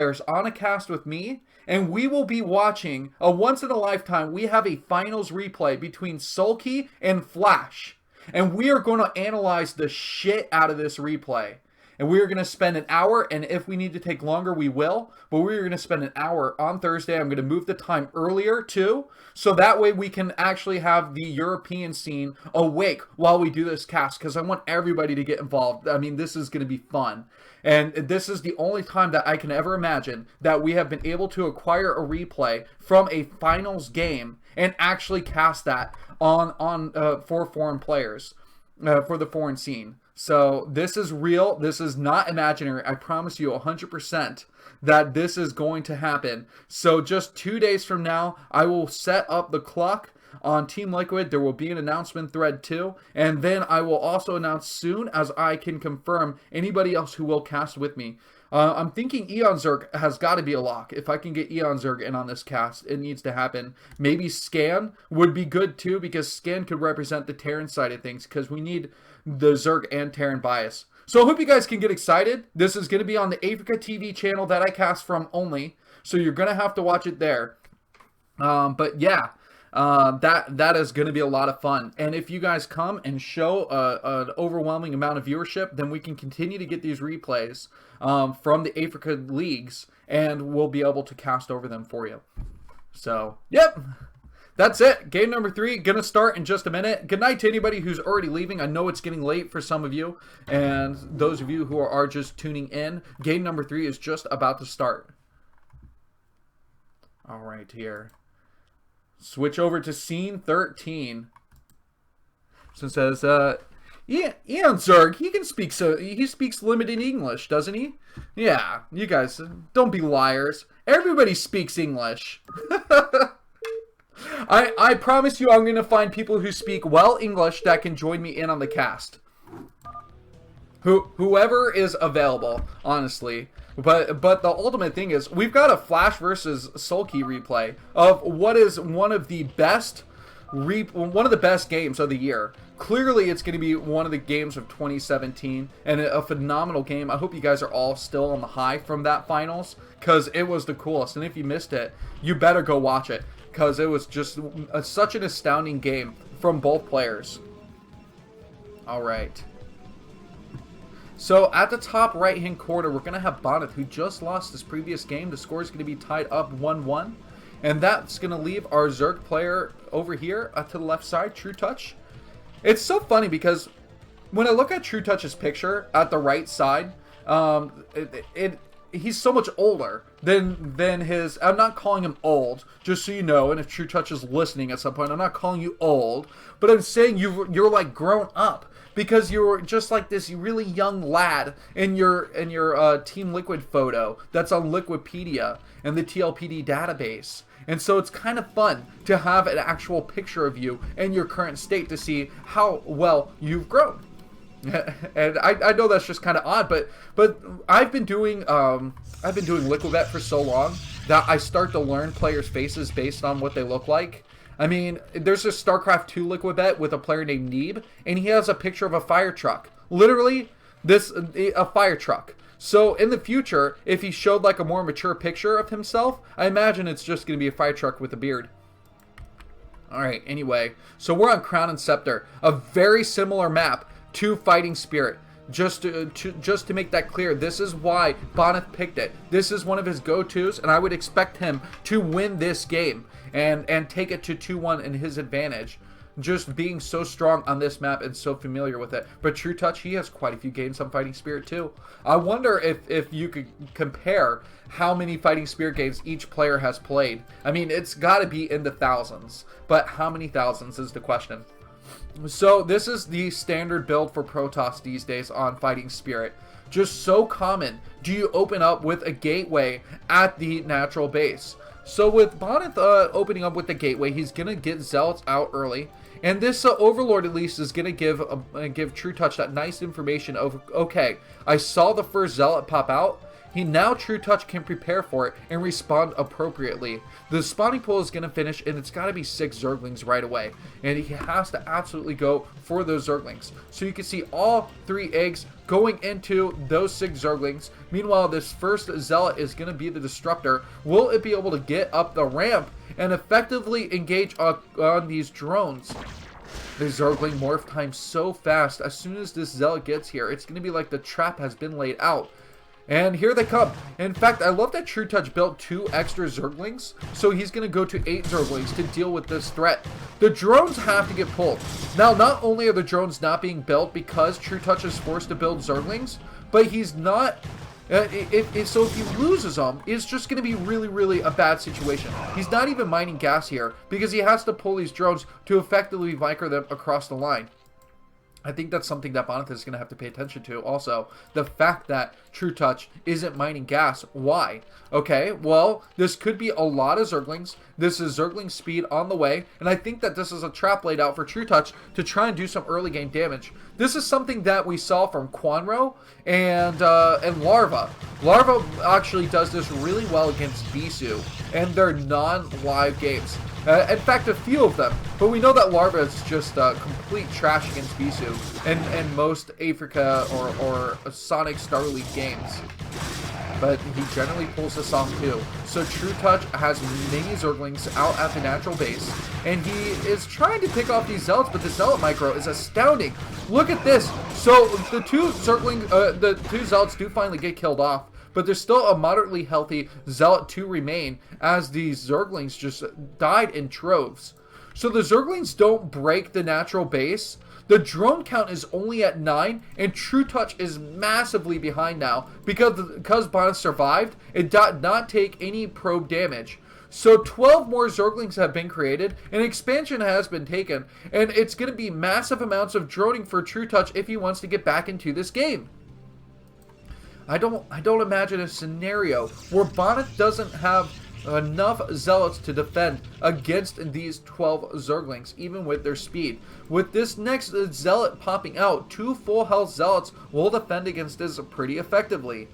players on a cast with me, and we will be watching a once in a lifetime. We have a finals replay between Sulky and Flash, and we are going to analyze the shit out of this replay. And we are going to spend an hour, and if we need to take longer, we will. But we are going to spend an hour on Thursday. I'm going to move the time earlier, too. So that way we can actually have the European scene awake while we do this cast. Because I want everybody to get involved. I mean, this is going to be fun. And this is the only time that I can ever imagine that we have been able to acquire a replay from a finals game and actually cast that on for foreign players, for the foreign scene. So this is real. This is not imaginary. I promise you 100% that this is going to happen. So just 2 days from now, I will set up the clock on Team Liquid. There will be an announcement thread too. And then I will also announce soon as I can confirm anybody else who will cast with me. I'm thinking Eon Zerg has got to be a lock. If I can get Eon Zerg in on this cast, it needs to happen. Maybe Scan would be good too, because Scan could represent the Terran side of things, because we need the Zerg and Terran bias. So I hope you guys can get excited. This is going to be on the Africa TV channel that I cast from only, so you're going to have to watch it there. But yeah. That is going to be a lot of fun. And if you guys come and show an overwhelming amount of viewership, then we can continue to get these replays from the Africa leagues, and we'll be able to cast over them for you. So, yep. That's it. Game number 3, gonna start in just a minute. Good night to anybody who's already leaving. I know it's getting late for some of you, and those of you who are just tuning in, game number 3 is just about to start. All right, here. Switch over to scene 13. So it says, Eon Zerg, he speaks limited English, doesn't he? Yeah, you guys, don't be liars. Everybody speaks English. I promise you I'm going to find people who speak well English that can join me in on the cast. Whoever is available, honestly. But the ultimate thing is, we've got a Flash versus Sulky replay of what is one of the best games of the year. Clearly, it's going to be one of the games of 2017, and a phenomenal game. I hope you guys are all still on the high from that finals, because it was the coolest. And if you missed it, you better go watch it, because it was just such an astounding game from both players. All right. So at the top right-hand corner, we're going to have Bonyth, who just lost his previous game. The score is going to be tied up 1-1. And that's going to leave our Zerg player over here to the left side, Trutacz. It's so funny because when I look at Trutach's picture at the right side, he's so much older than his... I'm not calling him old, just so you know, and if Trutacz is listening at some point, I'm not calling you old, but I'm saying you're like grown up. Because you're just like this really young lad in your Team Liquid photo that's on Liquipedia and the TLPD database. And so it's kind of fun to have an actual picture of you in your current state to see how well you've grown. And I know that's just kind of odd, but I've been doing Liquibet for so long that I start to learn players' faces based on what they look like. I mean, there's a StarCraft 2 Liquibet with a player named Neeb, and he has a picture of a fire truck. Literally, a fire truck. So in the future, if he showed like a more mature picture of himself, I imagine it's just going to be a fire truck with a beard. Alright, anyway. So we're on Crown and Scepter. A very similar map to Fighting Spirit. Just to make that clear, this is why Bonyth picked it. This is one of his go-tos, and I would expect him to win this game and take it to 2-1 in his advantage. Just being so strong on this map and so familiar with it. But Trutacz, he has quite a few games on Fighting Spirit too. I wonder if you could compare how many Fighting Spirit games each player has played. I mean, it's got to be in the thousands, but how many thousands is the question. So this is the standard build for Protoss these days on Fighting Spirit. Just so common. Do you open up with a gateway at the natural base? So with Bonyth opening up with the gateway, he's going to get Zealots out early. And this Overlord at least is going to give Trutacz that nice information of, okay, I saw the first Zealot pop out, Now Trutacz can prepare for it and respond appropriately. The spawning pool is going to finish, and it's got to be 6 Zerglings right away. And he has to absolutely go for those Zerglings. So you can see all 3 eggs going into those 6 Zerglings. Meanwhile, this first Zealot is going to be the Disruptor. Will it be able to get up the ramp and effectively engage on these drones? The Zergling morph time so fast. As soon as this Zealot gets here, it's going to be like the trap has been laid out. And here they come. In fact, I love that Trutacz built 2 extra Zerglings, so he's going to go to 8 Zerglings to deal with this threat. The drones have to get pulled. Now, not only are the drones not being built because Trutacz is forced to build Zerglings, but he's not... so if he loses them, it's just going to be really, really a bad situation. He's not even mining gas here because he has to pull these drones to effectively Vicar them across the line. I think that's something that Bonyth is going to have to pay attention to. Also, the fact that Trutacz isn't mining gas. Why? Okay, well, this could be a lot of Zerglings. This is Zergling speed on the way, and I think that this is a trap laid out for Trutacz to try and do some early game damage. This is something that we saw from Quanro and Larva. Larva actually does this really well against Bisu, and their non-live games. In fact, a few of them. But we know that Larva is just complete trash against Bisu and most Africa or Sonic Star League games. But he generally pulls this off too. So Trutacz has many Zerglings out at the natural base, and he is trying to pick off these Zealots, but the Zealot micro is astounding. Look at this. So the 2 Zealots do finally get killed off, but there's still a moderately healthy Zealot to remain as these Zerglings just died in troves. So the Zerglings don't break the natural base. The drone count is only at 9, and Trutacz is massively behind now because Bonyth survived. It did not take any probe damage. So 12 more Zerglings have been created, and expansion has been taken, and it's going to be massive amounts of droning for Trutacz if he wants to get back into this game. I don't imagine a scenario where Bonyth doesn't have enough Zealots to defend against these 12 Zerglings, even with their speed. With this next Zealot popping out, 2 full health Zealots will defend against this pretty effectively.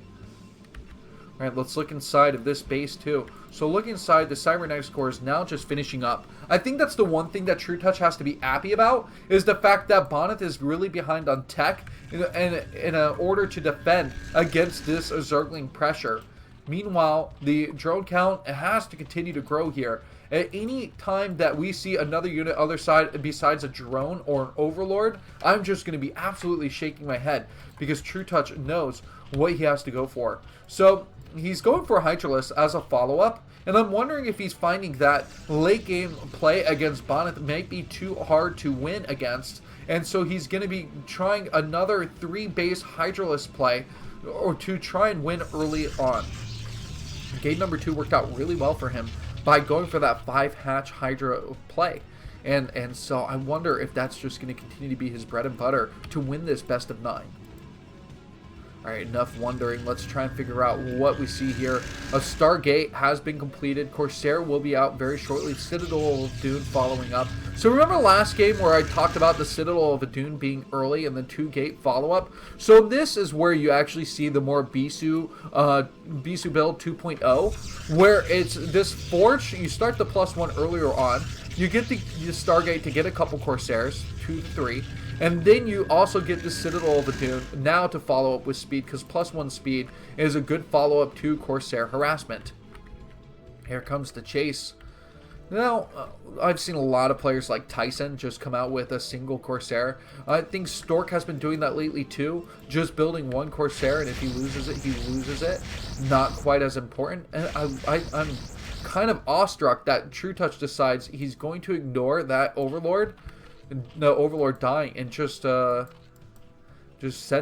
Alright, let's look inside of this base too. So look inside, the Cybernetics core is now just finishing up. I think that's the one thing that Trutacz has to be happy about, is the fact that Bonyth is really behind on tech in order to defend against this Zergling pressure. Meanwhile, the drone count has to continue to grow here. At any time that we see another unit other side besides a drone or an overlord, I'm just going to be absolutely shaking my head because Trutacz knows what he has to go for. So he's going for Hydralisk as a follow-up, and I'm wondering if he's finding that late game play against Bonyth might be too hard to win against, and so he's going to be trying another 3-base Hydralisk play or to try and win early on. Game number 2 worked out really well for him by going for that 5-hatch Hydra play. And so I wonder if that's just going to continue to be his bread and butter to win this best of 9. Alright, enough wondering. Let's try and figure out what we see here. A Stargate has been completed. Corsair will be out very shortly. Citadel of Dune following up. So remember last game where I talked about the Citadel of Dune being early and the 2-gate follow-up? So this is where you actually see the more Bisu build 2.0, where it's this Forge. You start the +1 earlier on. You get the Stargate to get a couple Corsairs, 2 to 3. And then you also get the Citadel of Dune now to follow up with speed, because +1 speed is a good follow-up to Corsair harassment. Here comes the chase. Now, I've seen a lot of players like Tyson just come out with a single Corsair. I think Stork has been doing that lately too, just building one Corsair, and if he loses it, he loses it. Not quite as important. And I'm kind of awestruck that Trutacz decides he's going to ignore that Overlord, the Overlord dying, and just send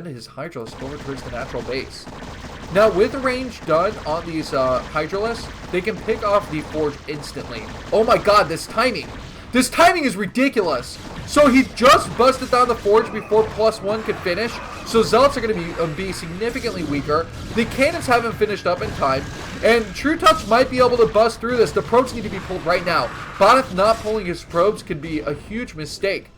his Hydralisk over towards the natural base. Now, with the range done on these Hydralisks, they can pick off the Forge instantly. Oh my god, this timing! This timing is ridiculous! So he just busted down the Forge before +1 could finish, so Zealots are going to be significantly weaker. The cannons haven't finished up in time, and Trutacz might be able to bust through this. The probes need to be pulled right now. Bonyth not pulling his probes could be a huge mistake.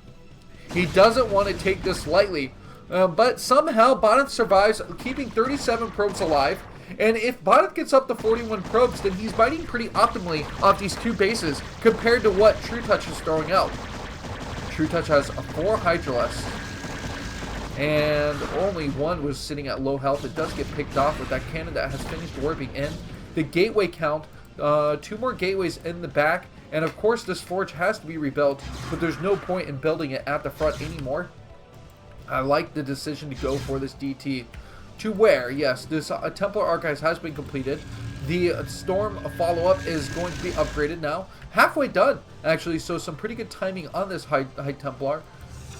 He doesn't want to take this lightly, but somehow Bonyth survives, keeping 37 probes alive, And if Bonyth gets up to 41 probes, then he's biting pretty optimally off these 2 bases compared to what Trutacz is throwing out. Trutacz has 4 Hydralisks, and only 1 was sitting at low health. It does get picked off with that cannon that has finished warping in. The gateway count, 2 more gateways in the back, and of course this forge has to be rebuilt, but there's no point in building it at the front anymore. I like the decision to go for this DT. To where, yes, this Templar Archives has been completed. The Storm follow-up is going to be upgraded now. Halfway done, actually, so some pretty good timing on this High Templar,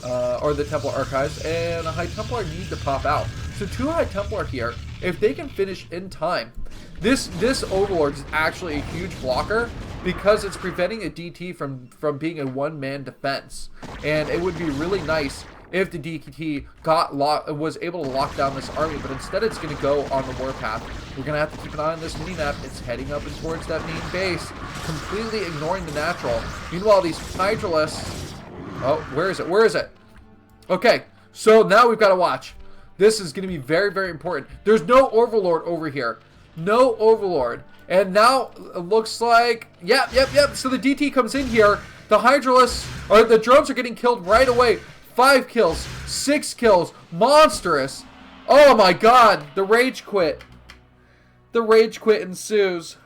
or the Templar Archives, and a High Templar need to pop out. So 2 High Templar here, if they can finish in time, this Overlord is actually a huge blocker because it's preventing a DT from being a one-man defense. And it would be really nice if the DT was able to lock down this army, but instead it's going to go on the warpath. We're going to have to keep an eye on this mini-map. It's heading up and towards that main base, completely ignoring the natural. Meanwhile, these Hydralisks... Oh, where is it? Where is it? Okay, so now we've got to watch. This is going to be very, very important. There's no Overlord over here. No Overlord. And now it looks like... Yep. So the DT comes in here. The Hydralisks, or the drones are getting killed right away. 5 kills, 6 kills, monstrous. Oh my god, the rage quit. The rage quit ensues.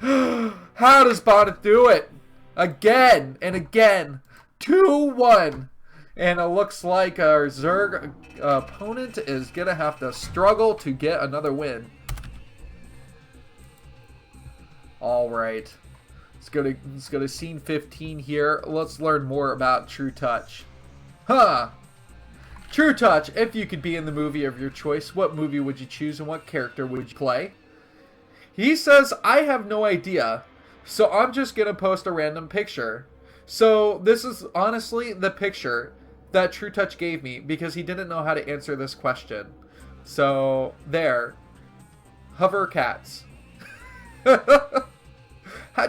How does Bonyth do it? Again and again. 2-1. And it looks like our Zerg opponent is going to have to struggle to get another win. Alright. Let's go to scene 15 here. Let's learn more about Trutacz. Trutacz, if you could be in the movie of your choice, what movie would you choose and what character would you play? He says, I have no idea, so I'm just going to post a random picture. So this is honestly the picture that Trutacz gave me because he didn't know how to answer this question. So, there. Hover cats.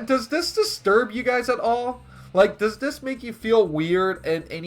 Does this disturb you guys at all? Like, does this make you feel weird in any